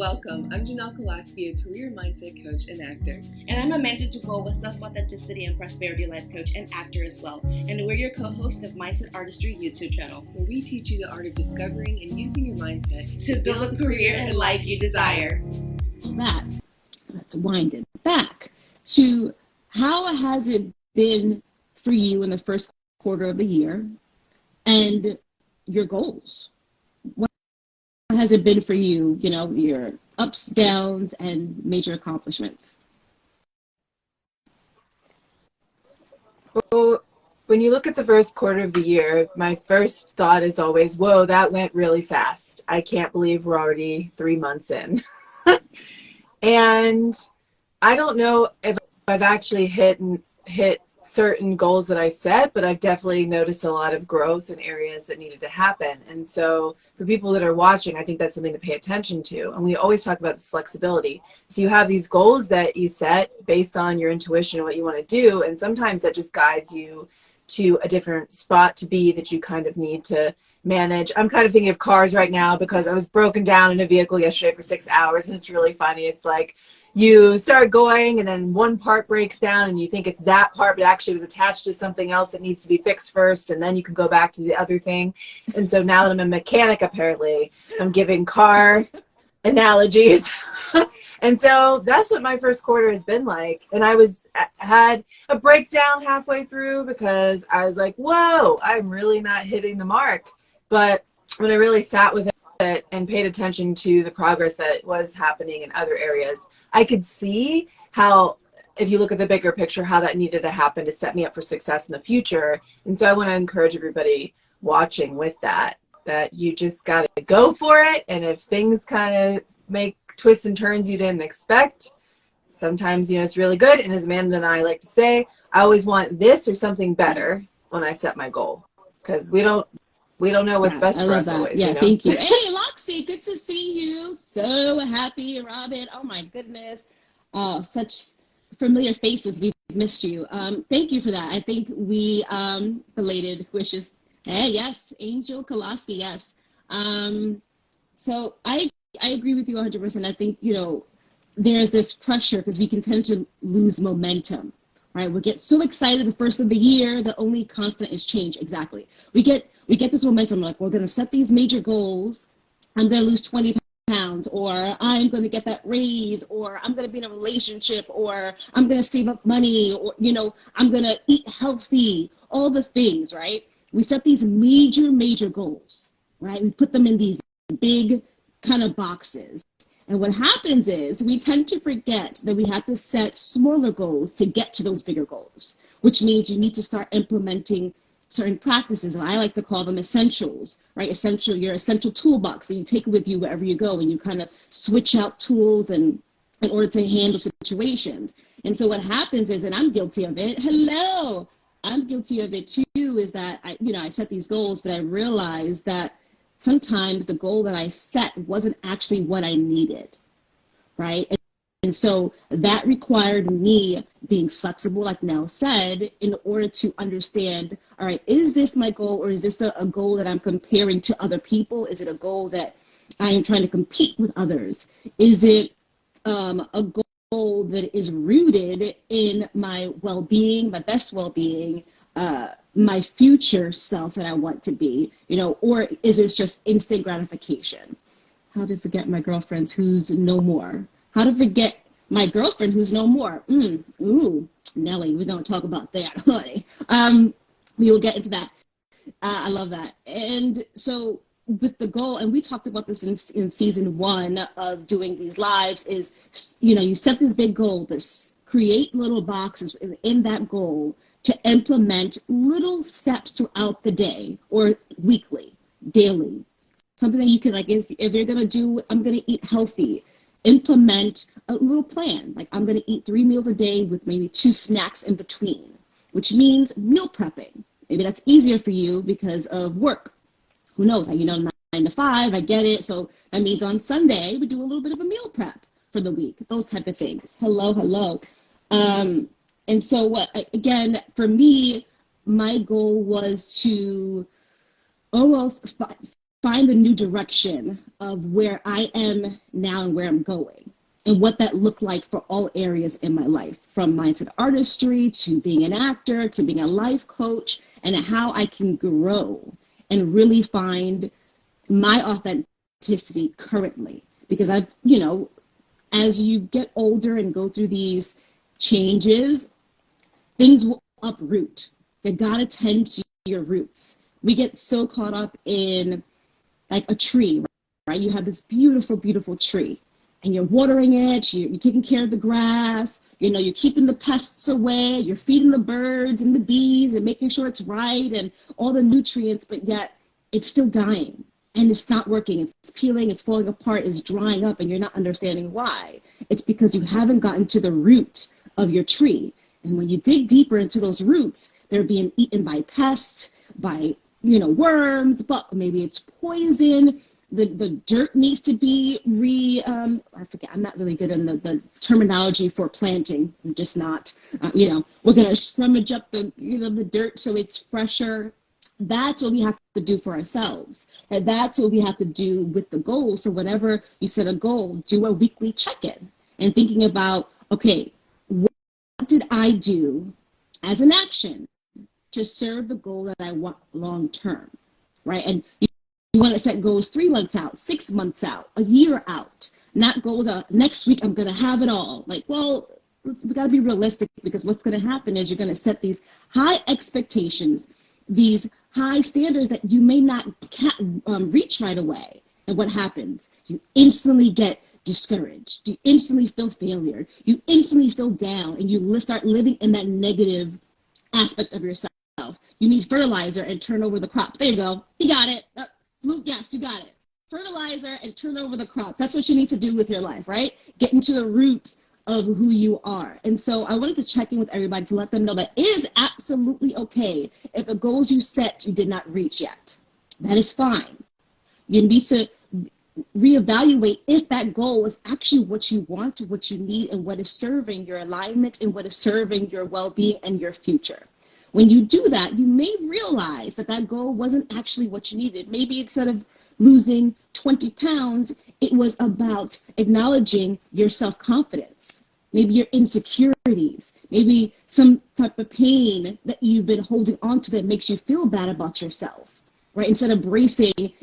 Welcome. I'm Janelle Kolaski, a career mindset coach and actor. And I'm Amanda Dubois, a self-authenticity and prosperity life coach and actor as well. And we're your co-host of Mindset Artistry YouTube channel, where we teach you the art of discovering and using your mindset to build a career and life you desire. Let's wind it back to how has it been for you in the first quarter of the year and your goals? What has it been for you, your ups, downs, and major accomplishments? Well, when you look at the first quarter of the year, my first thought is always, whoa, that went really fast. I can't believe we're already 3 months in. And I don't know if I've actually hit certain goals that I set, but I've definitely noticed a lot of growth in areas that needed to happen. And so for people that are watching, I think that's something to pay attention to. And we always talk about this flexibility. So you have these goals that you set based on your intuition and what you want to do. And sometimes that just guides you to a different spot to be that you kind of need to manage. I'm kind of thinking of cars right now because I was broken down in a vehicle yesterday for 6 hours, and it's really funny. It's like you start going and then one part breaks down and you think it's that part, but actually it was attached to something else that needs to be fixed first, and then you can go back to the other thing. And so now that I'm a mechanic, apparently I'm giving car analogies. And so that's what my first quarter has been like. And I had a breakdown halfway through because I was like, whoa, I'm really not hitting the mark. But when I really sat with it and paid attention to the progress that was happening in other areas, I could see how, if you look at the bigger picture, how that needed to happen to set me up for success in the future. And so I want to encourage everybody watching with that you just got to go for it. And if things kind of make twists and turns you didn't expect, sometimes, it's really good. And as Amanda and I like to say, I always want this or something better when I set my goal, because we don't know what's best for us always. Yeah, thank you. Hey, Loxy, good to see you. So happy, Robin. Oh my goodness. Such familiar faces. We've missed you. Thank you for that. I think we belated wishes. Hey, yes, Angel Kolaski, yes. So I agree with you 100%. I think, there's this pressure because we can tend to lose momentum, right? We get so excited the first of the year, the only constant is change. Exactly. We get this momentum, like we're going to set these major goals. I'm going to lose 20 pounds, or I'm going to get that raise, or I'm going to be in a relationship, or I'm going to save up money, or, I'm going to eat healthy, all the things, right? We set these major goals, right? We put them in these big kind of boxes. And what happens is we tend to forget that we have to set smaller goals to get to those bigger goals, which means you need to start implementing certain practices. And I like to call them essentials, right? Your essential toolbox that you take with you wherever you go, and you kind of switch out tools in order to handle situations. And so what happens is, and I'm guilty of it, I'm guilty of it too, is that I set these goals, but I realized that sometimes the goal that I set wasn't actually what I needed, right? And so that required me being flexible, like Nell said, in order to understand, all right, is this my goal, or is this a goal that I'm comparing to other people? Is it a goal that I am trying to compete with others? Is it a goal that is rooted in my well-being, my best well-being, my future self that I want to be, or is it just instant gratification? How to forget my girlfriends who's no more. How to forget my girlfriend who's no more. Ooh, Nelly, we're going to talk about that, honey. We will get into that. I love that. And so with the goal, and we talked about this in season 1 of doing these lives, is, you set this big goal, but create little boxes in that goal to implement little steps throughout the day or weekly, daily. Something that you can, like, if you're going to do, I'm going to eat healthy, implement a little plan. Like, I'm going to eat 3 meals a day with maybe 2 snacks in between, which means meal prepping. Maybe that's easier for you because of work. Who knows? 9 to 5, I get it. So that means on Sunday, we do a little bit of a meal prep for the week, those type of things. Hello. And so again, for me, my goal was to almost find the new direction of where I am now and where I'm going, and what that looked like for all areas in my life, from mindset artistry to being an actor to being a life coach, and how I can grow and really find my authenticity currently. Because I've, as you get older and go through these changes, things will uproot. You gotta tend to your roots. We get so caught up in like a tree, right? You have this beautiful, beautiful tree, and you're watering it, you're taking care of the grass, you're keeping the pests away, you're feeding the birds and the bees and making sure it's right and all the nutrients, but yet it's still dying and it's not working. It's peeling, it's falling apart, it's drying up, and you're not understanding why. It's because you haven't gotten to the root of your tree. And when you dig deeper into those roots, they're being eaten by pests, by worms, but maybe it's poison. The dirt needs to be I forget, I'm not really good in the terminology for planting. I'm just not, we're going to scrummage up the dirt so it's fresher. That's what we have to do for ourselves. And that's what we have to do with the goal. So whenever you set a goal, do a weekly check-in and thinking about, okay, what did I do as an action to serve the goal that I want long term, right? And you want to set goals 3 months out, 6 months out, a year out, not goals next week I'm going to have it all. Like, well, we got to be realistic, because what's going to happen is you're going to set these high expectations, these high standards that you may not reach right away. And what happens? You instantly get discouraged. You instantly feel failure. You instantly feel down, and you start living in that negative aspect of yourself. You need fertilizer and turn over the crops. There you go. You got it. Luke, yes, you got it. Fertilizer and turn over the crops. That's what you need to do with your life, right? Get into the root of who you are. And so I wanted to check in with everybody to let them know that it is absolutely okay if the goals you set you did not reach yet. That is fine. You need to reevaluate if that goal is actually what you want, what you need, and what is serving your alignment and what is serving your well-being and your future. When you do that, you may realize that that goal wasn't actually what you needed. Maybe instead of losing 20 pounds, it was about acknowledging your self-confidence, maybe your insecurities, maybe some type of pain that you've been holding on to that makes you feel bad about yourself, right? Instead of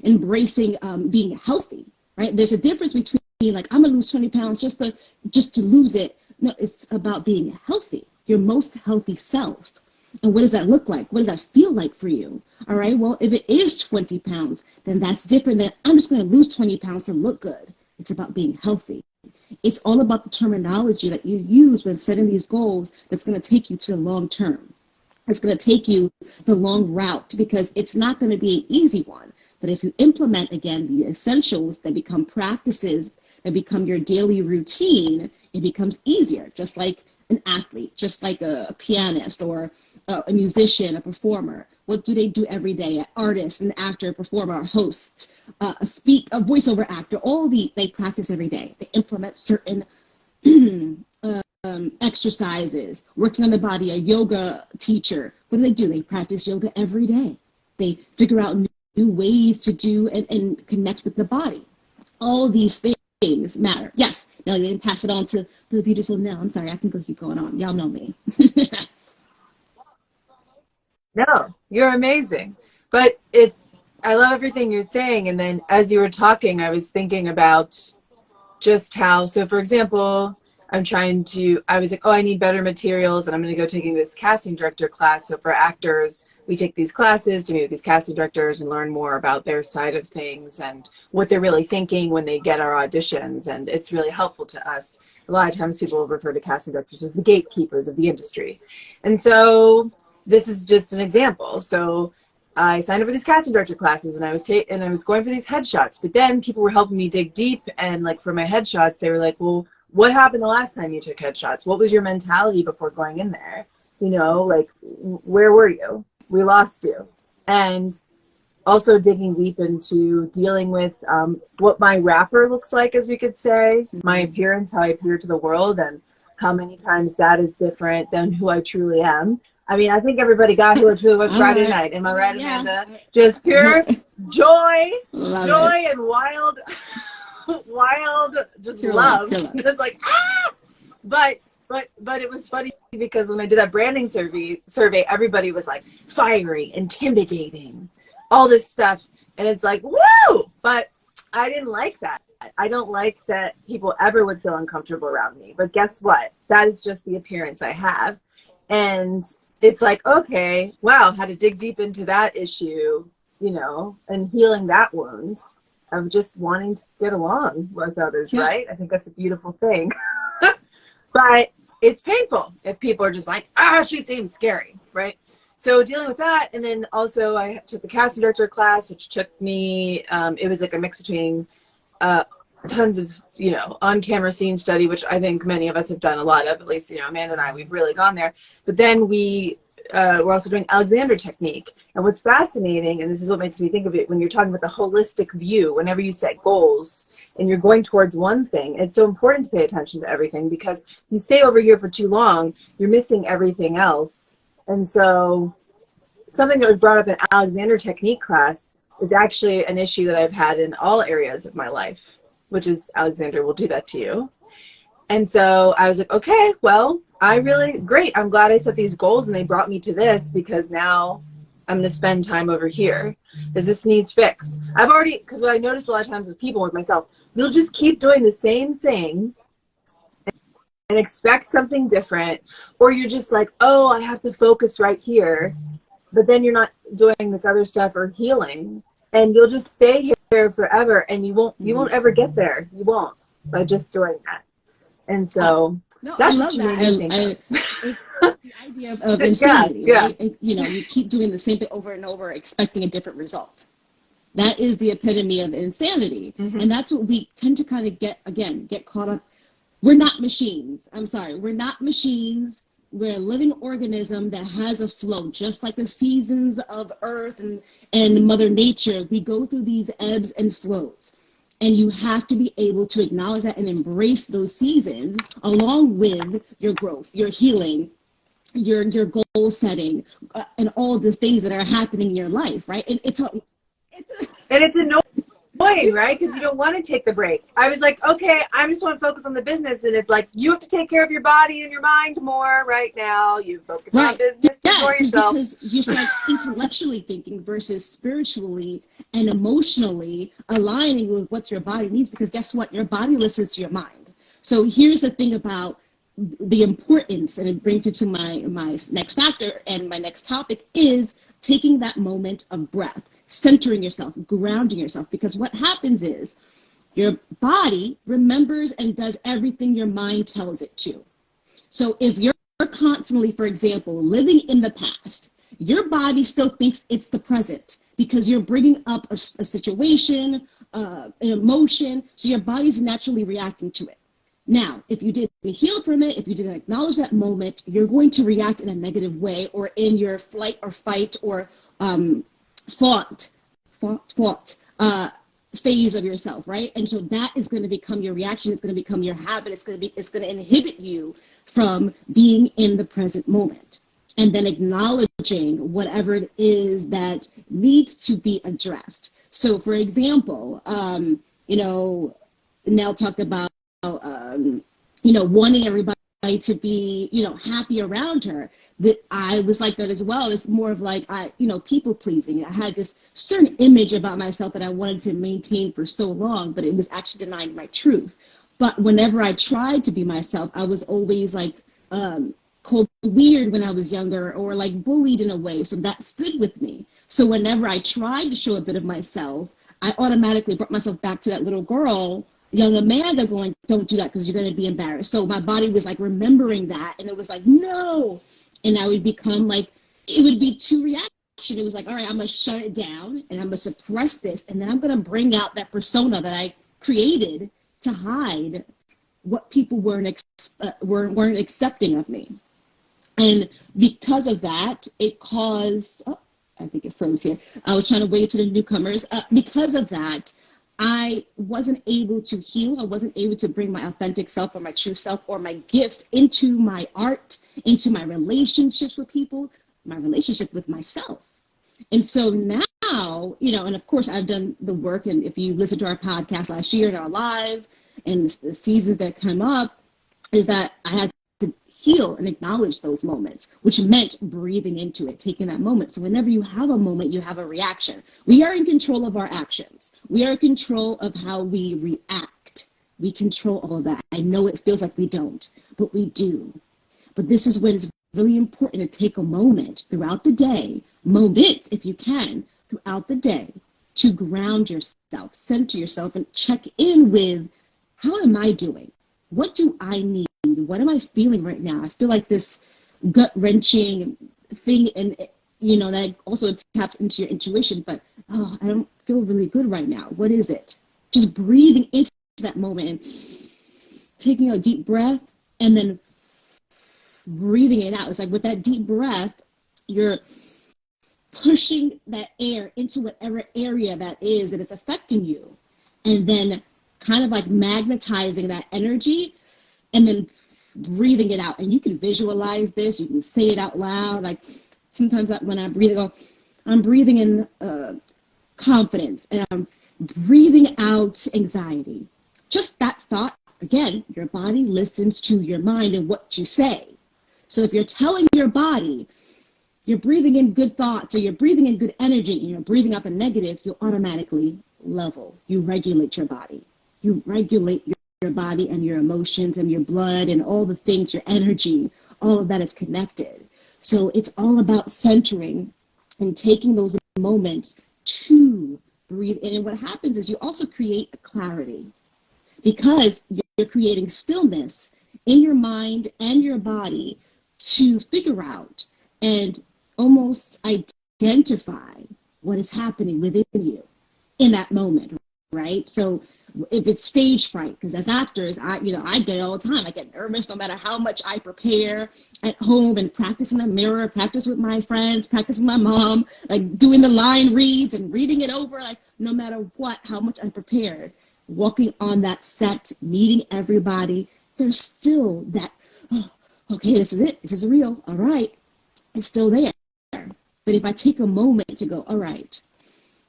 embracing being healthy, right? There's a difference between like, I'm gonna lose 20 pounds just to lose it. No, it's about being healthy, your most healthy self. And what does that look like? What does that feel like for you? All right, well, if it is 20 pounds, then that's different than I'm just going to lose 20 pounds to look good. It's about being healthy. It's all about the terminology that you use when setting these goals that's going to take you to the long term. It's going to take you the long route, because it's not going to be an easy one. But if you implement, again, the essentials that become practices, that become your daily routine, it becomes easier, just like an athlete, just like a pianist or a musician, a performer. What do they do every day? An artist, an actor, a performer, a host, a voiceover actor, they practice every day. They implement certain exercises, working on the body, a yoga teacher. What do? They practice yoga every day. They figure out new ways to do and connect with the body. All these things matter. Yes, now you can pass it on to the beautiful Nell. I'm sorry, I can keep going on. Y'all know me. No, you're amazing. But I love everything you're saying. And then as you were talking, I was thinking about just how, so for example, I was like, oh, I need better materials, and I'm going to go taking this casting director class. So for actors, we take these classes to meet with these casting directors and learn more about their side of things and what they're really thinking when they get our auditions. And it's really helpful to us. A lot of times people refer to casting directors as the gatekeepers of the industry. And so this is just an example. So I signed up for these casting director classes, and I was going for these headshots, but then people were helping me dig deep. And like for my headshots, they were like, well, what happened the last time you took headshots? What was your mentality before going in there? Like, where were you? We lost you. And also digging deep into dealing with what my wrapper looks like, as we could say, my appearance, how I appear to the world, and how many times that is different than who I truly am. I mean, I think everybody got who it truly was Friday night. Am I right, Amanda? Just pure joy, and wild, just pure love. Just like, ah! But it was funny because when I did that branding survey, everybody was like fiery, intimidating, all this stuff. And it's like, woo! But I didn't like that. I don't like that people ever would feel uncomfortable around me. But guess what? That is just the appearance I have. And it's like, okay, wow, how to dig deep into that issue, you know, and healing that wound of just wanting to get along with others, right? I think that's a beautiful thing. But it's painful if people are just like, she seems scary, right? So dealing with that, and then also I took the casting director class, which took me, it was like a mix between tons of, you know, on-camera scene study, which I think many of us have done a lot of, at least, you know, Amanda and I, we've really gone there. But then we're also doing Alexander technique. And what's fascinating, and this is what makes me think of it, when you're talking about the holistic view, whenever you set goals and you're going towards one thing, it's so important to pay attention to everything, because you stay over here for too long, you're missing everything else. And so something that was brought up in Alexander technique class is actually an issue that I've had in all areas of my life, which is Alexander will do that to you. And so I was like, okay, well, great. I'm glad I set these goals and they brought me to this, because now I'm going to spend time over here because this needs fixed. Because what I noticed a lot of times with people, with myself, you'll just keep doing the same thing and expect something different, or you're just like, oh, I have to focus right here, but then you're not doing this other stuff or healing, and you'll just stay here forever, and you won't ever get there. You won't, by just doing that. And so that's what you made me think of. It's the idea of insanity, right? You know, you keep doing the same thing over and over, expecting a different result. That is the epitome of insanity. And that's what we tend to kind of get caught up. We're not machines. I'm sorry. We're not machines. We're a living organism that has a flow, just like the seasons of Earth and Mother Nature. We go through these ebbs and flows. And you have to be able to acknowledge that and embrace those seasons along with your growth, your healing, your goal setting, and all the things that are happening in your life, right? And it's annoying, right? Because you don't want to take the break. I was like, okay, I just want to focus on the business, and it's like, you have to take care of your body and your mind more right now. You focus on business for yourself. Because you start intellectually thinking versus spiritually and emotionally aligning with what your body needs, because guess what? Your body listens to your mind. So here's the thing about the importance, and it brings you to my next factor and my next topic, is taking that moment of breath, centering yourself, grounding yourself, because what happens is your body remembers and does everything your mind tells it to. So if you're constantly, for example, living in the past, your body still thinks it's the present, because you're bringing up a situation, an emotion, so your body's naturally reacting to it. Now, if you didn't heal from it, if you didn't acknowledge that moment, you're going to react in a negative way, or in your flight or fight or fought phase of yourself, right? And so that is going to become your reaction. It's going to become your habit. It's going to inhibit you from being in the present moment, and then acknowledging whatever it is that needs to be addressed. So, for example, you know, Nell talked about you know, wanting everybody to be, you know, happy around her. That I was like that as well. It's more of like, people pleasing. I had this certain image about myself that I wanted to maintain for so long, but it was actually denying my truth. But whenever I tried to be myself, I was always like called weird when I was younger, or like bullied in a way. So that stood with me. So whenever I tried to show a bit of myself, I automatically brought myself back to that little girl, young Amanda, going, don't do that because you're going to be embarrassed. So my body was like remembering that, and it was like, no. And I would become like, it would be two reactions. It was like, all right, I'm going to shut it down and I'm going to suppress this. And then I'm going to bring out that persona that I created to hide what people weren't accepting of me. And because of that, it caused, I think it froze here. I was trying to wave to the newcomers. Because of that, I wasn't able to heal. I wasn't able to bring my authentic self or my true self or my gifts into my art, into my relationships with people, my relationship with myself. And so now, you know, and of course I've done the work. And if you listen to our podcast last year and our live and the seasons that come up, is that I had to heal and acknowledge those moments, which meant breathing into it, taking that moment. So whenever you have a moment, you have a reaction. We are in control of our actions. We are in control of how we react. We control all of that. I know it feels like we don't, but we do. But this is when it's really important to take a moment throughout the day, moments if you can, throughout the day, to ground yourself, center yourself, and check in with, how am I doing? What do I need? What am I feeling right now? I feel like this gut-wrenching thing, and you know, that also taps into your intuition, but oh, I don't feel really good right now. What is it? Just breathing into that moment and taking a deep breath and then breathing it out. It's like with that deep breath, you're pushing that air into whatever area that is affecting you, and then kind of like magnetizing that energy and then breathing it out. And you can visualize this, you can say it out loud. Like sometimes when I breathe, I go, I'm breathing in confidence, and I'm breathing out anxiety. Just that thought, again, your body listens to your mind and what you say. So if you're telling your body you're breathing in good thoughts, or you're breathing in good energy, and you're breathing out the negative, you'll automatically level. You regulate your body. You regulate your body and your emotions and your blood and all the things, your energy, all of that is connected. So it's all about centering and taking those moments to breathe in. And what happens is you also create a clarity, because you're creating stillness in your mind and your body to figure out and almost identify what is happening within you in that moment, right? So if it's stage fright, because as actors, I get it all the time. I get nervous no matter how much I prepare at home and practice in the mirror, practice with my friends, practice with my mom, like doing the line reads and reading it over, like no matter what, how much I prepared, walking on that set, meeting everybody, there's still that, oh, okay, this is it. This is real. All right. It's still there. But if I take a moment to go, all right,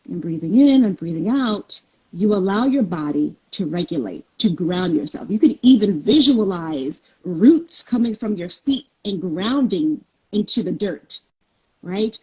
I'm breathing in, I'm breathing out, you allow your body to regulate, to ground yourself. You could even visualize roots coming from your feet and grounding into the dirt, right?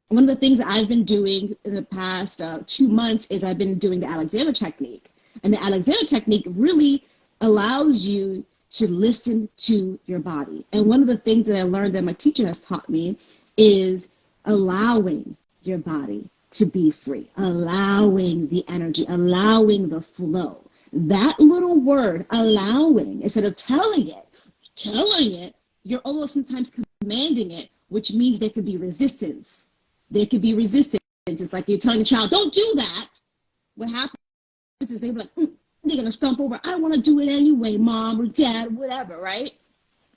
One of the things I've been doing in the past 2 months is I've been doing the Alexander technique. And the Alexander technique really allows you to listen to your body. And one of the things that I learned that my teacher has taught me is allowing your body to be free, allowing the energy, allowing the flow. That little word, allowing, instead of telling it, you're almost sometimes commanding it, which means there could be resistance. There could be resistance. It's like you're telling a child, don't do that. What happens is they're like, they're going to stump over. I want to do it anyway, mom or dad, whatever, right?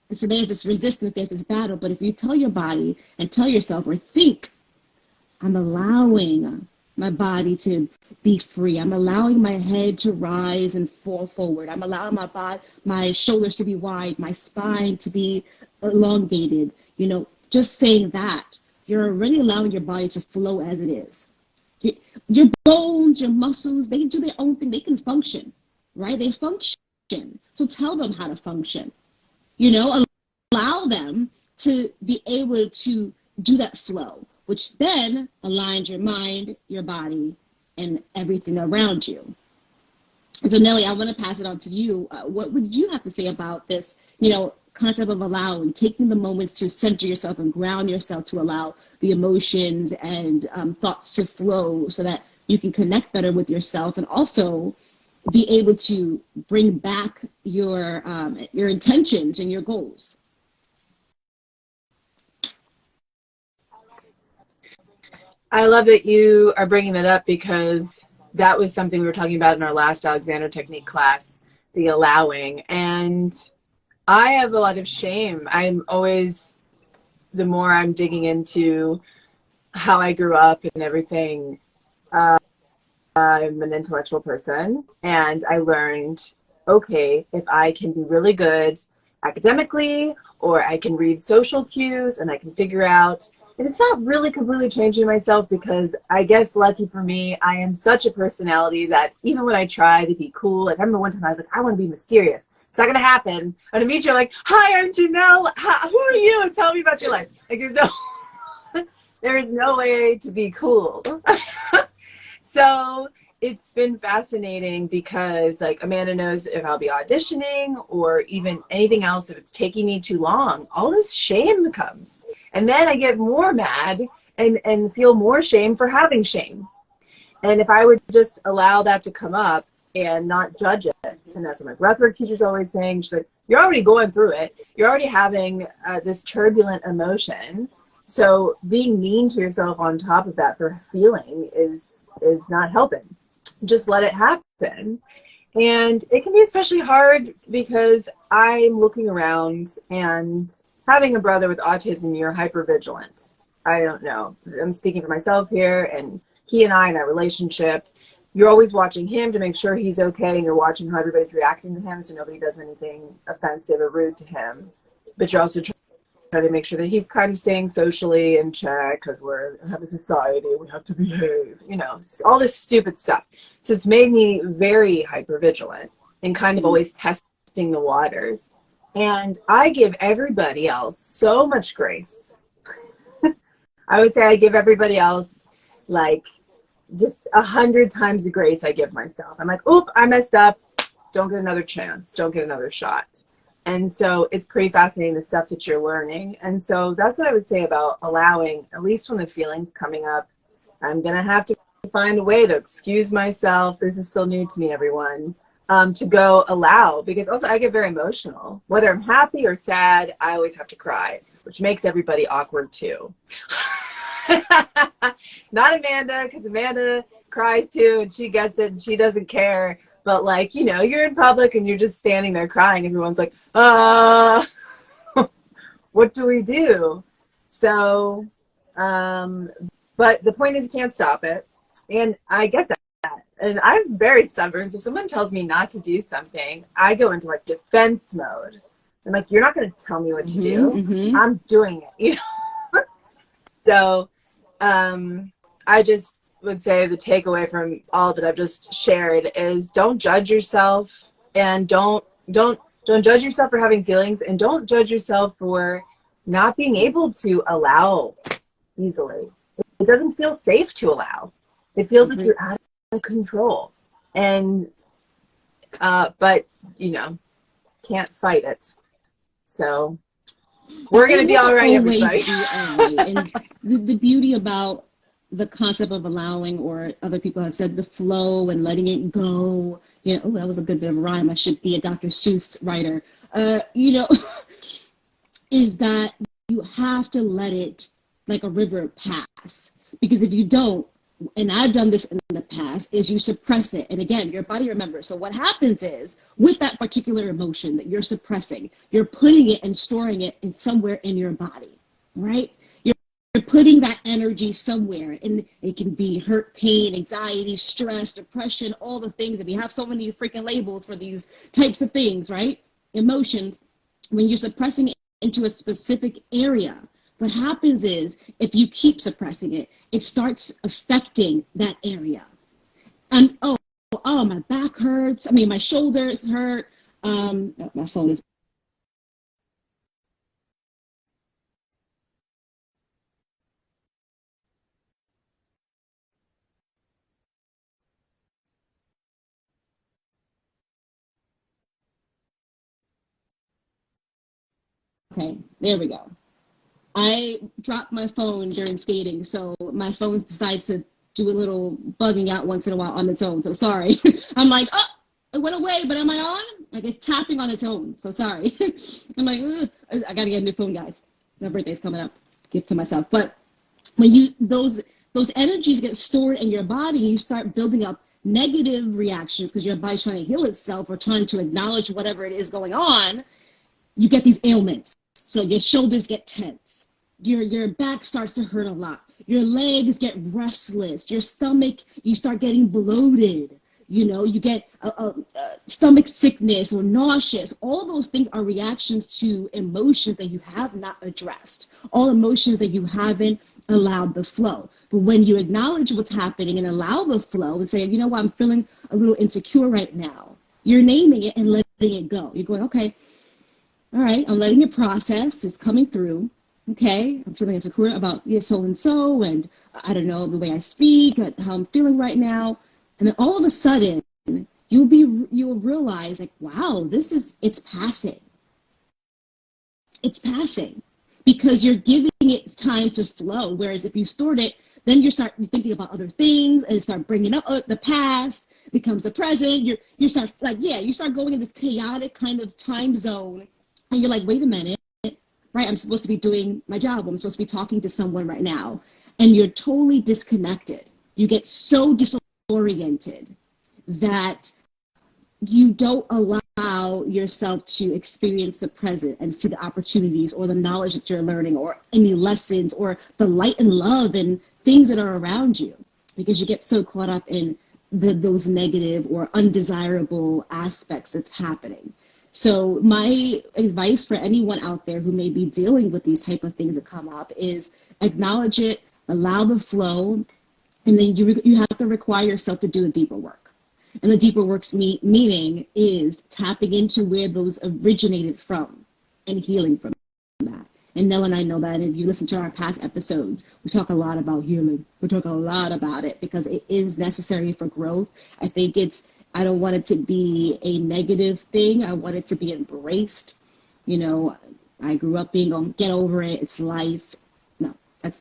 And so there's this resistance, there's this battle. But if you tell your body and tell yourself or think, I'm allowing my body to be free. I'm allowing my head to rise and fall forward. I'm allowing my shoulders to be wide, my spine to be elongated. You know, just saying that, you're already allowing your body to flow as it is. Your bones, your muscles, they do their own thing. They can function, right? They function. So tell them how to function. You know, allow them to be able to do that flow, which then aligns your mind, your body, and everything around you. And so, Nelly, I want to pass it on to you. What would you have to say about this, concept of allowing, taking the moments to center yourself and ground yourself to allow the emotions and thoughts to flow so that you can connect better with yourself and also be able to bring back your intentions and your goals? I love that you are bringing that up, because that was something we were talking about in our last Alexander technique class, the allowing. And I have a lot of shame. I'm always, the more I'm digging into how I grew up and everything, I'm an intellectual person, and I learned, okay, if I can be really good academically, or I can read social cues and I can figure out, and it's not really completely changing myself, because I guess lucky for me, I am such a personality that even when I try to be cool, like I remember one time I was like, I want to be mysterious. It's not going to happen. I'm going to meet you like, hi, I'm Janelle. Who are you? Tell me about your life. Like there is no way to be cool. So it's been fascinating because like Amanda knows if I'll be auditioning or even anything else, if it's taking me too long, all this shame comes. And then I get more mad and feel more shame for having shame. And if I would just allow that to come up and not judge it, and that's what my breathwork teacher's always saying, she's like, you're already going through it. You're already having this turbulent emotion. So being mean to yourself on top of that for feeling is not helping. Just let it happen. And it can be especially hard because I'm looking around and having a brother with autism, you're hypervigilant. I don't know. I'm speaking for myself here, and he and I in our relationship, you're always watching him to make sure he's okay, and you're watching how everybody's reacting to him so nobody does anything offensive or rude to him. But you're also trying to make sure that he's kind of staying socially in check because we're a society, we have to behave, you know, all this stupid stuff. So it's made me very hypervigilant and kind of always testing the waters. And I give everybody else so much grace. I would say I give everybody else like just 100 times the grace I give myself. I'm like, oop, I messed up. Don't get another chance. Don't get another shot. And so it's pretty fascinating, the stuff that you're learning. And so that's what I would say about allowing, at least when the feeling's coming up, I'm going to have to find a way to excuse myself. This is still new to me, everyone, to go allow, because also I get very emotional. Whether I'm happy or sad, I always have to cry, which makes everybody awkward too. Not Amanda, because Amanda cries too and she gets it and she doesn't care. But like, you know, you're in public and you're just standing there crying. Everyone's like, what do we do? So, but the point is you can't stop it. And I get that. And I'm very stubborn. So if someone tells me not to do something, I go into like defense mode. I'm like, you're not going to tell me what to do. I'm doing it, you know? So, I just would say the takeaway from all that I've just shared is don't judge yourself, and don't judge yourself for having feelings, and don't judge yourself for not being able to allow easily. It doesn't feel safe to allow. It feels like you're out of control, and but you know, can't fight it. So we're gonna be all right, everybody. And the beauty about the concept of allowing, or other people have said the flow and letting it go, you know, oh, that was a good bit of a rhyme. I should be a Dr. Seuss writer. You know, is that you have to let it like a river pass, because if you don't, and I've done this in the past, is you suppress it. And again, your body remembers. So what happens is with that particular emotion that you're suppressing, you're putting it and storing it in somewhere in your body, right? You're putting that energy somewhere, and it can be hurt, pain, anxiety, stress, depression, all the things. And we have so many freaking labels for these types of things, right? Emotions. When you're suppressing it into a specific area, what happens is if you keep suppressing it, it starts affecting that area. And oh, my back hurts. I mean, my shoulders hurt. My phone is. Okay, there we go. I dropped my phone during skating, so my phone decides to do a little bugging out once in a while on its own. So sorry. I'm like, oh, it went away, but am I on? Like it's tapping on its own. So sorry. I'm like, ugh. I gotta get a new phone, guys. My birthday's coming up. Gift to myself. But when you those energies get stored in your body, you start building up negative reactions because your body's trying to heal itself or trying to acknowledge whatever it is going on. You get these ailments. So your shoulders get tense. Your back starts to hurt a lot. Your legs get restless. Your stomach, you start getting bloated. You know, you get stomach sickness or nauseous. All those things are reactions to emotions that you have not addressed. All emotions that you haven't allowed the flow. But when you acknowledge what's happening and allow the flow and say, you know what, I'm feeling a little insecure right now. You're naming it and letting it go. You're going, okay, all right, I'm letting it process. It's coming through. Okay, I'm feeling insecure about so and so, and I don't know the way I speak, how I'm feeling right now. And then all of a sudden, you'll realize like, wow, it's passing. It's passing because you're giving it time to flow. Whereas if you stored it, then you're thinking about other things and start bringing up the past becomes the present. You start going in this chaotic kind of time zone, and you're like, wait a minute, right? I'm supposed to be doing my job. I'm supposed to be talking to someone right now, and you're totally disconnected. You get so disoriented that you don't allow yourself to experience the present and see the opportunities or the knowledge that you're learning or any lessons or the light and love and things that are around you, because you get so caught up in those negative or undesirable aspects that's happening. So my advice for anyone out there who may be dealing with these type of things that come up is acknowledge it, allow the flow, and then you have to require yourself to do the deeper work. And the deeper work's meaning is tapping into where those originated from and healing from that. And Nell and I know that. And if you listen to our past episodes, we talk a lot about healing. We talk a lot about it because it is necessary for growth. I don't want it to be a negative thing. I want it to be embraced. You know, I grew up being get over it. It's life. No, that's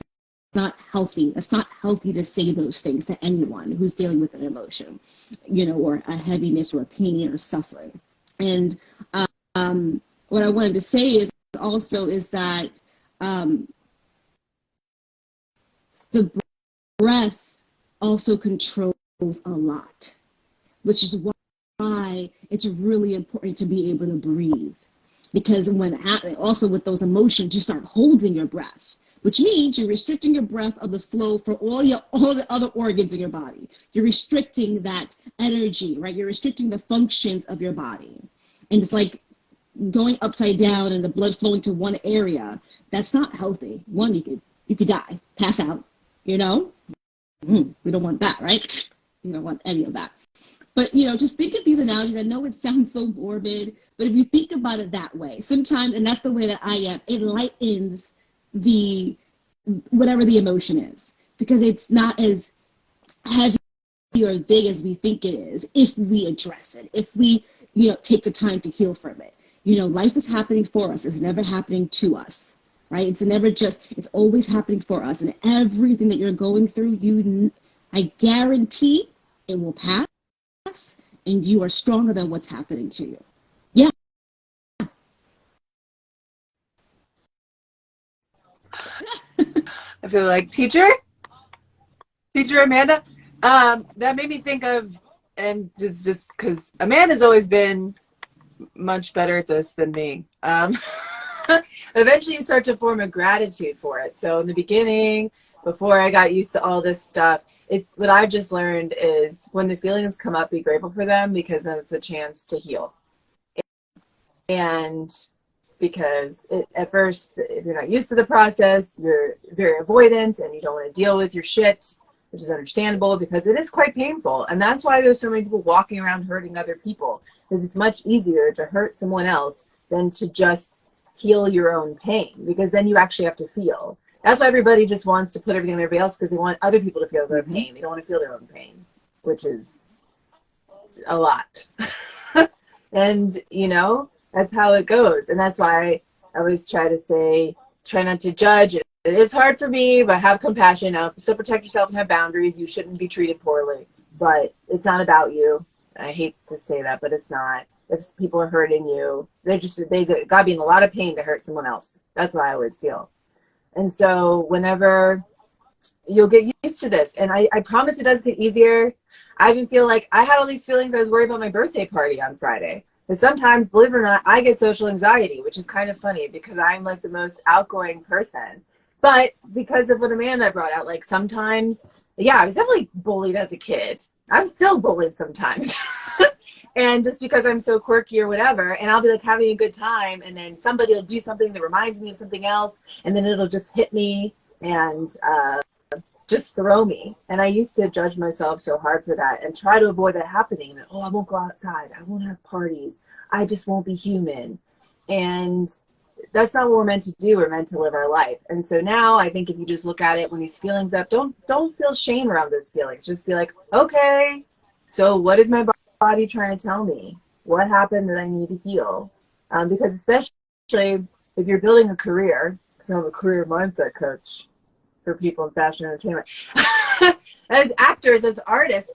not healthy. That's not healthy to say those things to anyone who's dealing with an emotion, you know, or a heaviness or a pain or suffering. And what I wanted to say is that the breath also controls a lot, which is why it's really important to be able to breathe. Because also with those emotions, you start holding your breath, which means you're restricting your breath of the flow for all the other organs in your body. You're restricting that energy, right? You're restricting the functions of your body. And it's like going upside down and the blood flowing to one area. That's not healthy. One, you could die, pass out, you know? We don't want that, right? We don't want any of that. But, you know, just think of these analogies. I know it sounds so morbid, but if you think about it that way, sometimes, and that's the way that I am, it lightens whatever the emotion is, because it's not as heavy or big as we think it is if we address it, if we, you know, take the time to heal from it. You know, life is happening for us. It's never happening to us, right? It's always happening for us. And everything that you're going through, I guarantee it will pass. And you are stronger than what's happening to you. Yeah. I feel like teacher Amanda, that made me think of, and just because Amanda's always been much better at this than me. Eventually you start to form a gratitude for it. So in the beginning, before I got used to all this stuff, it's what I've just learned is when the feelings come up, be grateful for them, because then it's a chance to heal. And because at first, if you're not used to the process, you're very avoidant and you don't want to deal with your shit, which is understandable because it is quite painful. And that's why there's so many people walking around hurting other people, because it's much easier to hurt someone else than to just heal your own pain, because then you actually have to feel. That's why everybody just wants to put everything on everybody else, because they want other people to feel their pain. They don't want to feel their own pain, which is a lot. And, you know, that's how it goes. And that's why I always try to say, try not to judge. It is hard for me, but have compassion. Still protect yourself and have boundaries. You shouldn't be treated poorly, but it's not about you. I hate to say that, but it's not. If people are hurting you, they gotta be in a lot of pain to hurt someone else. That's what I always feel. And so whenever you'll get used to this, and I promise it does get easier. I even feel like I had all these feelings. I was worried about my birthday party on Friday. But sometimes, believe it or not, I get social anxiety, which is kind of funny because I'm like the most outgoing person. But because of what Amanda brought out, like sometimes, yeah, I was definitely bullied as a kid. I'm still bullied sometimes. And just because I'm so quirky or whatever, and I'll be like having a good time, and then somebody will do something that reminds me of something else, and then it'll just hit me and just throw me. And I used to judge myself so hard for that and try to avoid that happening. And, oh, I won't go outside. I won't have parties. I just won't be human. And that's not what we're meant to do. We're meant to live our life. And so now I think if you just look at it when these feelings up, don't feel shame around those feelings. Just be like, okay, so what is my body trying to tell me? What happened that I need to heal? Because especially if you're building a career, because I'm a career mindset coach for people in fashion and entertainment. As actors, as artists,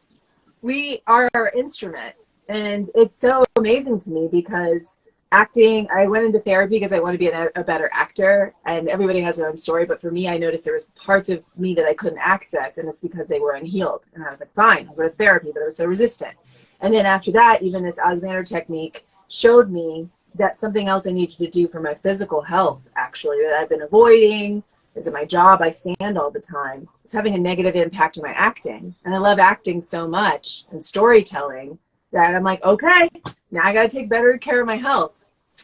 we are our instrument. And it's so amazing to me because acting, I went into therapy because I want to be a better actor, and everybody has their own story. But for me, I noticed there was parts of me that I couldn't access, and it's because they were unhealed. And I was like, fine, I'll go to therapy, but I was so resistant. And then after that, even this Alexander technique showed me that something else I needed to do for my physical health, actually, that I've been avoiding, is at my job, I stand all the time. It's having a negative impact on my acting. And I love acting so much and storytelling that I'm like, okay, now I got to take better care of my health.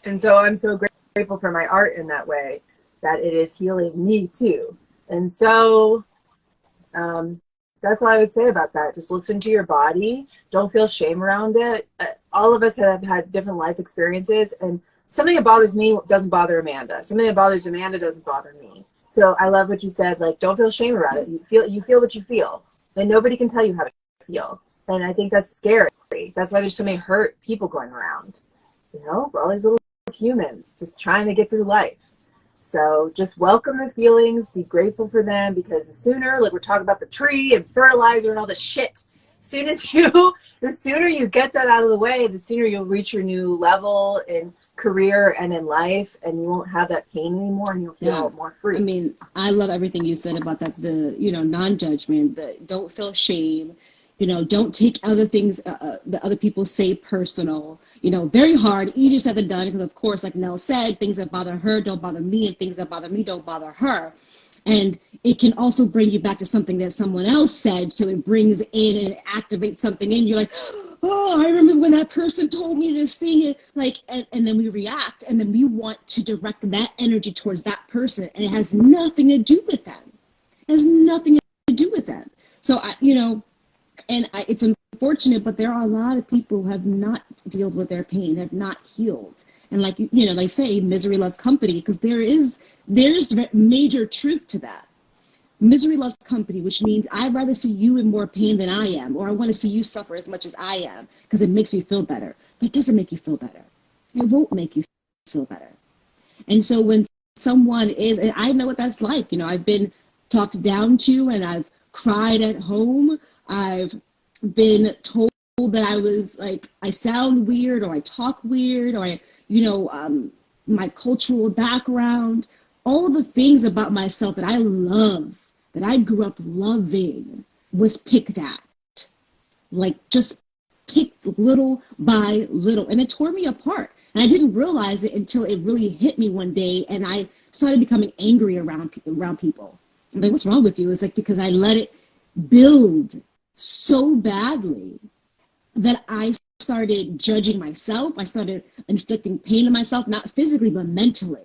And so I'm so grateful for my art in that way, that it is healing me too. And so that's all I would say about that. Just listen to your body. Don't feel shame around it. All of us have had different life experiences, and something that bothers me doesn't bother Amanda. Something that bothers Amanda doesn't bother me. So I love what you said, like, don't feel shame around it. You feel what you feel, and nobody can tell you how to feel. And I think that's scary. That's why there's so many hurt people going around. You know, we're all these little humans just trying to get through life. So just welcome the feelings, be grateful for them, because the sooner, like we're talking about the tree and fertilizer and all this shit, the sooner you get that out of the way, the sooner you'll reach your new level in career and in life, and you won't have that pain anymore, and you'll feel more free. I mean, I love everything you said about that, the, non-judgment, the don't feel shame, don't take other things that other people say personal, very hard, easier said than done, because of course, like Nell said, things that bother her don't bother me, and things that bother me don't bother her. And it can also bring you back to something that someone else said, so it brings in and activates something in. You're like, oh, I remember when that person told me this thing, and then we react, and then we want to direct that energy towards that person, and it has nothing to do with them. It has nothing to do with them. So, it's unfortunate, but there are a lot of people who have not dealt with their pain, have not healed. And like, they say, misery loves company, because there's major truth to that. Misery loves company, which means I'd rather see you in more pain than I am, or I want to see you suffer as much as I am, because it makes me feel better. But it doesn't make you feel better. It won't make you feel better. And so when someone is, and I know what that's like, I've been talked down to, and I've cried at home. I've been told that I was like, I sound weird, or I talk weird, or my cultural background, all the things about myself that I love, that I grew up loving, was picked at. Like, just picked little by little. And it tore me apart. And I didn't realize it until it really hit me one day, and I started becoming angry around people. I'm like, what's wrong with you? It's like, because I let it build so badly that I started judging myself. I started inflicting pain on myself, not physically, but mentally.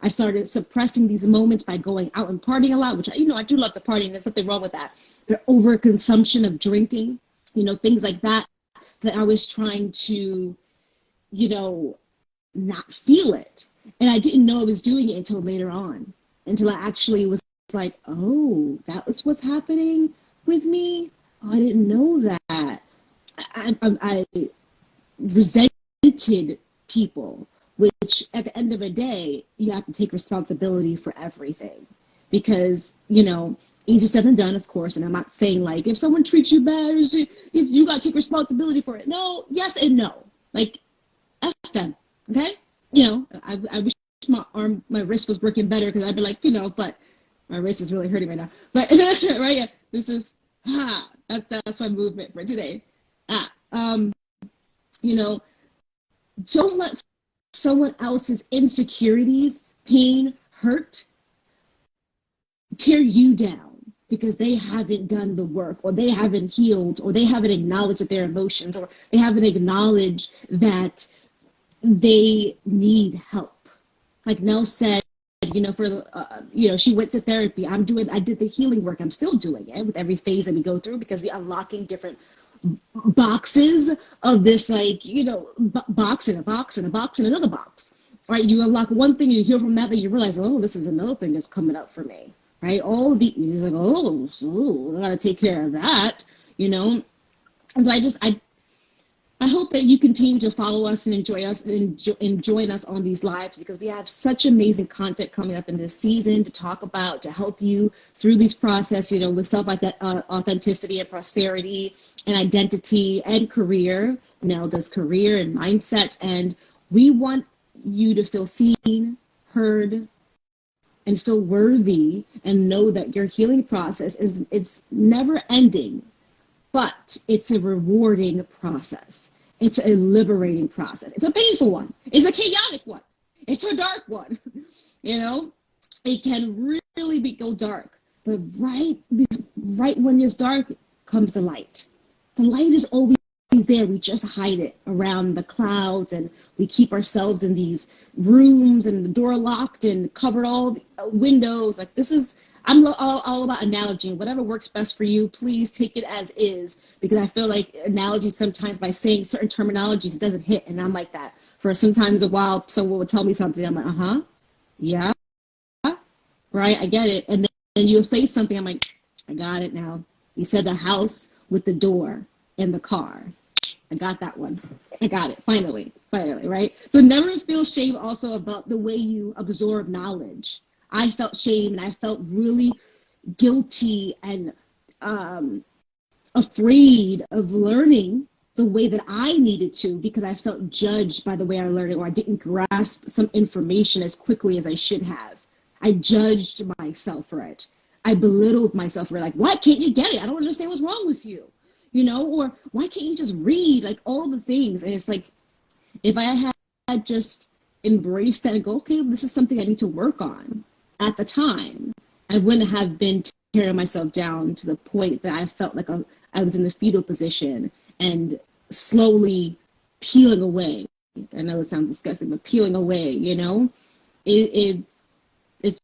I started suppressing these moments by going out and partying a lot, which, I do love to party, and there's nothing wrong with that. The overconsumption of drinking, things like that, that I was trying to, not feel it. And I didn't know I was doing it until later on, until I actually was like, oh, that was what's happening with me? Oh, I didn't know that. I resented people, which at the end of the day, you have to take responsibility for everything. Because, easier said than done, of course, and I'm not saying, like, if someone treats you bad, you got to take responsibility for it. No, yes and no. Like, F them, okay? I wish my wrist was working better, because I'd be like, but my wrist is really hurting right now. But, right, yeah, this is, that's my movement for today. Don't let someone else's insecurities, pain, hurt tear you down because they haven't done the work, or they haven't healed, or they haven't acknowledged their emotions, or they haven't acknowledged that they need help. Like Nell said, she went to therapy. I did the healing work. I'm still doing it with every phase that we go through, because we're unlocking different boxes of this, box and a box and a box and another box, right? You unlock one thing, you hear from that, then you realize, oh, this is another thing that's coming up for me, right? All of the, you're like, I gotta take care of that, And so I hope that you continue to follow us and enjoy us and join us on these lives, because we have such amazing content coming up in this season to talk about, to help you through these process, with self-authenticity and prosperity and identity and career. Now there's career and mindset, and we want you to feel seen, heard, and feel worthy, and know that your healing process it's never ending. But it's a rewarding process. It's a liberating process. It's a painful one. It's a chaotic one. It's a dark one. It can really go dark. But right when it's dark comes the light. The light is always there. We just hide it around the clouds, and we keep ourselves in these rooms and the door locked and covered all the windows. Like, this is, I'm all about analogy, and whatever works best for you, please take it as is, because I feel like analogy sometimes, by saying certain terminologies, it doesn't hit, and I'm like that. For sometimes a while, someone would tell me something, I'm like, yeah, right, I get it, and then you'll say something, I'm like, I got it now. You said the house with the door and the car. I got that one. I got it, finally, right? So never feel shame also about the way you absorb knowledge. I felt shame, and I felt really guilty and afraid of learning the way that I needed to, because I felt judged by the way I learned it, or I didn't grasp some information as quickly as I should have. I judged myself for it. I belittled myself for it. Like, why can't you get it? I don't understand what's wrong with you. Or why can't you just read, like, all the things? And it's like, if I had just embraced that and go, okay, this is something I need to work on at the time, I wouldn't have been tearing myself down to the point that I felt like I was in the fetal position and slowly peeling away. I know it sounds disgusting, but peeling away, it's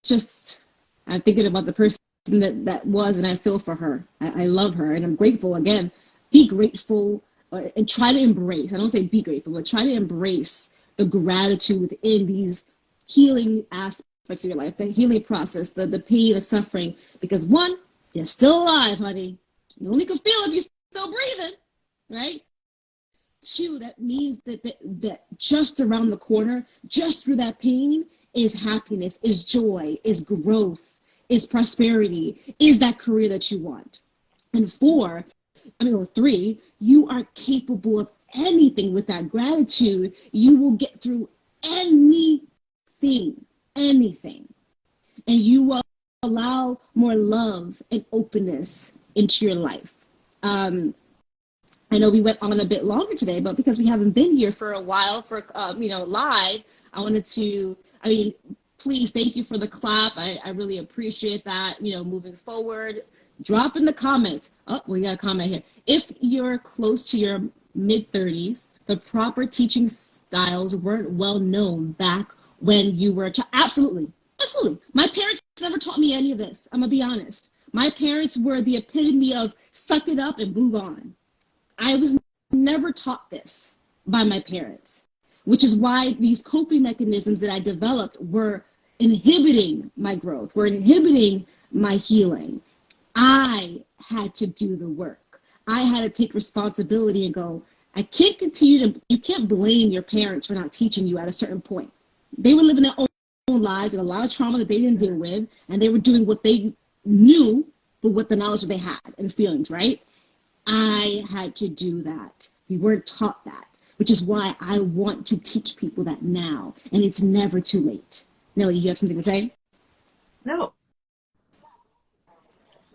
just, I'm thinking about the person that was, and I feel for her. I love her, and I'm grateful. Again, be grateful, and try to embrace, I don't say be grateful, but try to embrace the gratitude within these healing aspects of your life, the healing process, the pain, the suffering, because one, you're still alive, honey. You only can feel if you're still breathing, right? Two, that means that just around the corner, just through that pain, is happiness, is joy, is growth, is prosperity, is that career that you want. And three, you are capable of anything. With that gratitude, you will get through anything, and you will allow more love and openness into your life. I know we went on a bit longer today, but because we haven't been here for a while for live, I wanted to, please, thank you for the clap. I really appreciate that. Moving forward, drop in the comments. Oh, we got a comment here. If you're close to your mid-30s, the proper teaching styles weren't well known back when you were a child. Absolutely. My parents never taught me any of this. I'm going to be honest. My parents were the epitome of suck it up and move on. I was never taught this by my parents, which is why these coping mechanisms that I developed were inhibiting my growth, were inhibiting my healing. I had to do the work. I had to take responsibility and go, I can't you can't blame your parents for not teaching you at a certain point. They were living their own lives and a lot of trauma that they didn't deal with, and they were doing what they knew, but with the knowledge that they had and feelings, right? I had to do that. We weren't taught that, which is why I want to teach people that now, and it's never too late. Nelly, you have something to say? No.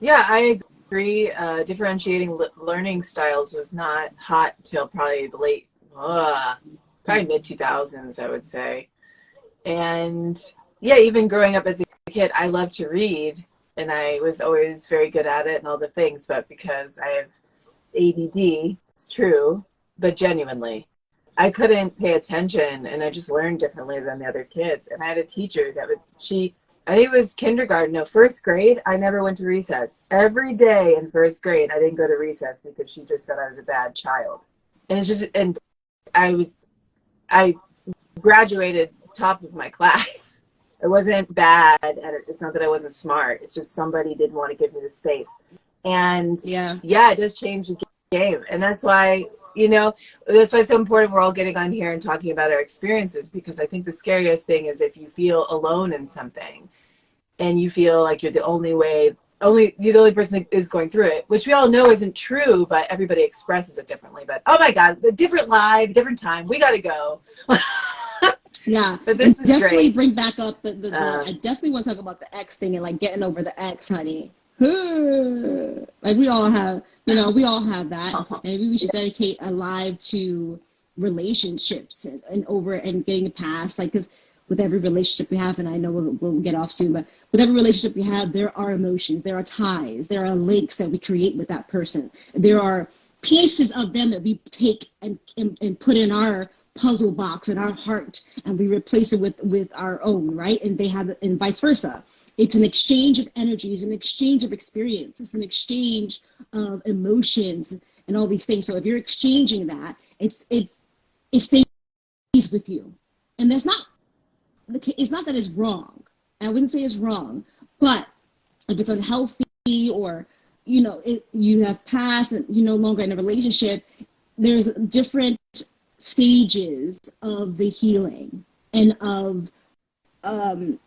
Yeah, I agree. Differentiating learning styles was not hot till probably the probably mid-2000s, I would say. And yeah, even growing up as a kid, I loved to read, and I was always very good at it and all the things, but because I have ADD, it's true, but genuinely, I couldn't pay attention, and I just learned differently than the other kids. And I had a teacher that I think it was kindergarten, no, first grade, I never went to recess. Every day in first grade, I didn't go to recess because she just said I was a bad child. And I graduated top of my class. I wasn't bad at it. It's not that I wasn't smart. It's just somebody didn't want to give me the space. And yeah, it does change the game. And that's why, that's why it's so important we're all getting on here and talking about our experiences, because I think the scariest thing is if you feel alone in something and you feel like you're the only person that is going through it, which we all know isn't true, but everybody expresses it differently. But oh my God, the different live, different time, we got to go. Yeah, but this is definitely great. Bring back up the I definitely want to talk about the ex thing and like getting over the ex, honey. Like we all have that. And maybe we should dedicate a live to relationships and getting past, like, because with every relationship we have, and I know we'll get off soon, but with every relationship we have, there are emotions, there are ties, there are links that we create with that person. There are pieces of them that we take and put in our puzzle box in our heart, and we replace it with our own, right? And and vice versa. It's an exchange of energies, an exchange of experience, it's an exchange of emotions and all these things. So if you're exchanging that, it stays with you. And it's not that it's wrong. I wouldn't say it's wrong, but if it's unhealthy, or you have passed and you're no longer in a relationship, there's different stages of the healing and of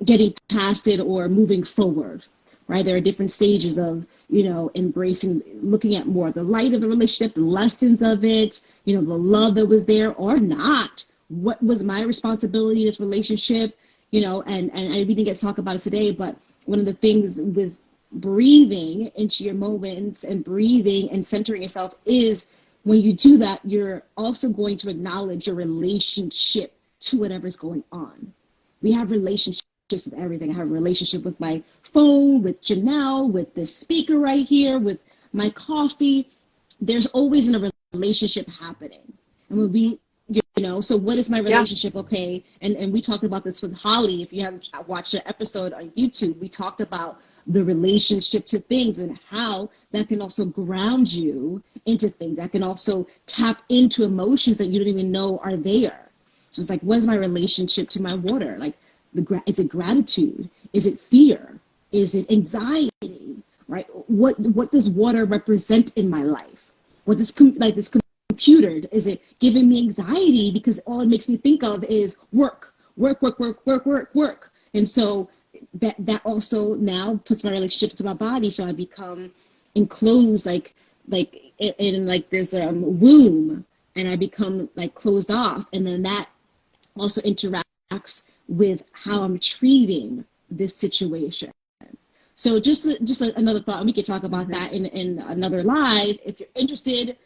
getting past it or moving forward, right? There are different stages of, embracing, looking at more the light of the relationship, the lessons of it, the love that was there or not. What was my responsibility in this relationship? And we didn't get to talk about it today, but one of the things with breathing into your moments and breathing and centering yourself is, when you do that, you're also going to acknowledge your relationship to whatever's going on. We have relationships with everything. I have a relationship with my phone, with Janelle, with this speaker right here, with my coffee. There's always a relationship happening. And when we, so what is my relationship? Yeah. Okay. And we talked about this with Holly. If you haven't watched the episode on YouTube, we talked about the relationship to things and how that can also ground you into things. That can also tap into emotions that you don't even know are there. So it's like, what is my relationship to my water? Like, is it gratitude? Is it fear? Is it anxiety? Right? What does water represent in my life? What does this computer, is it giving me anxiety because all it makes me think of is work. And so that also now puts my relationship to my body. So I become enclosed, like in like this womb, and I become like closed off. And then that also interacts with how I'm treating this situation. So just another thought, and we could talk about that in another live. If you're interested,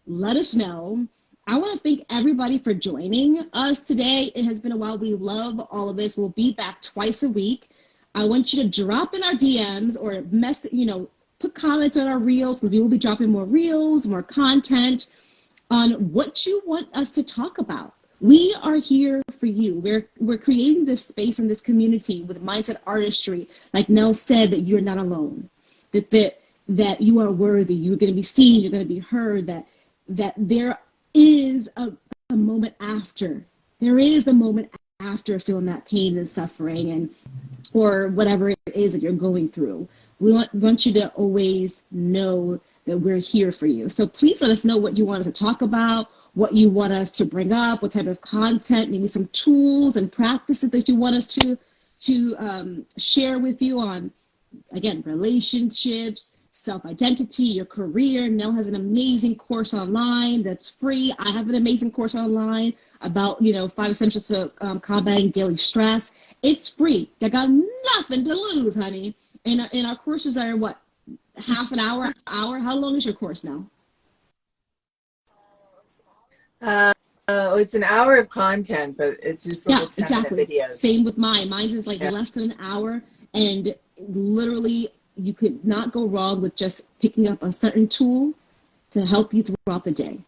let us know. I want to thank everybody for joining us today. It has been a while. We love all of this. We'll be back twice a week. I want you to drop in our DMs or put comments on our reels, because we will be dropping more reels, more content on what you want us to talk about. We are here for you. We're creating this space and this community with Mindset Artistry. Like Nell said, that you're not alone, that you are worthy. You're going to be seen. You're going to be heard. That there is a moment after. There is the moment after feeling that pain and suffering or whatever it is that you're going through. We want you to always know that we're here for you. So please let us know what you want us to talk about, what you want us to bring up, what type of content, maybe some tools and practices that you want us to share with you on, again, relationships, self-identity, your career. Nell has an amazing course online that's free. I have an amazing course online about 5 essentials to combating daily stress. It's free. I got nothing to lose, honey. And our courses are what, half an hour? How long is your course now? It's an hour of content, but it's just little 10-minute videos. Same with mine. Mine's is like less than an hour. And literally, you could not go wrong with just picking up a certain tool to help you throughout the day.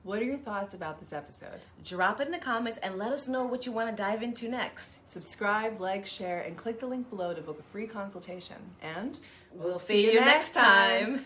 What are your thoughts about this episode? Drop it in the comments and let us know what you want to dive into next. Subscribe, like, share, and click the link below to book a free consultation. And We'll see you next time.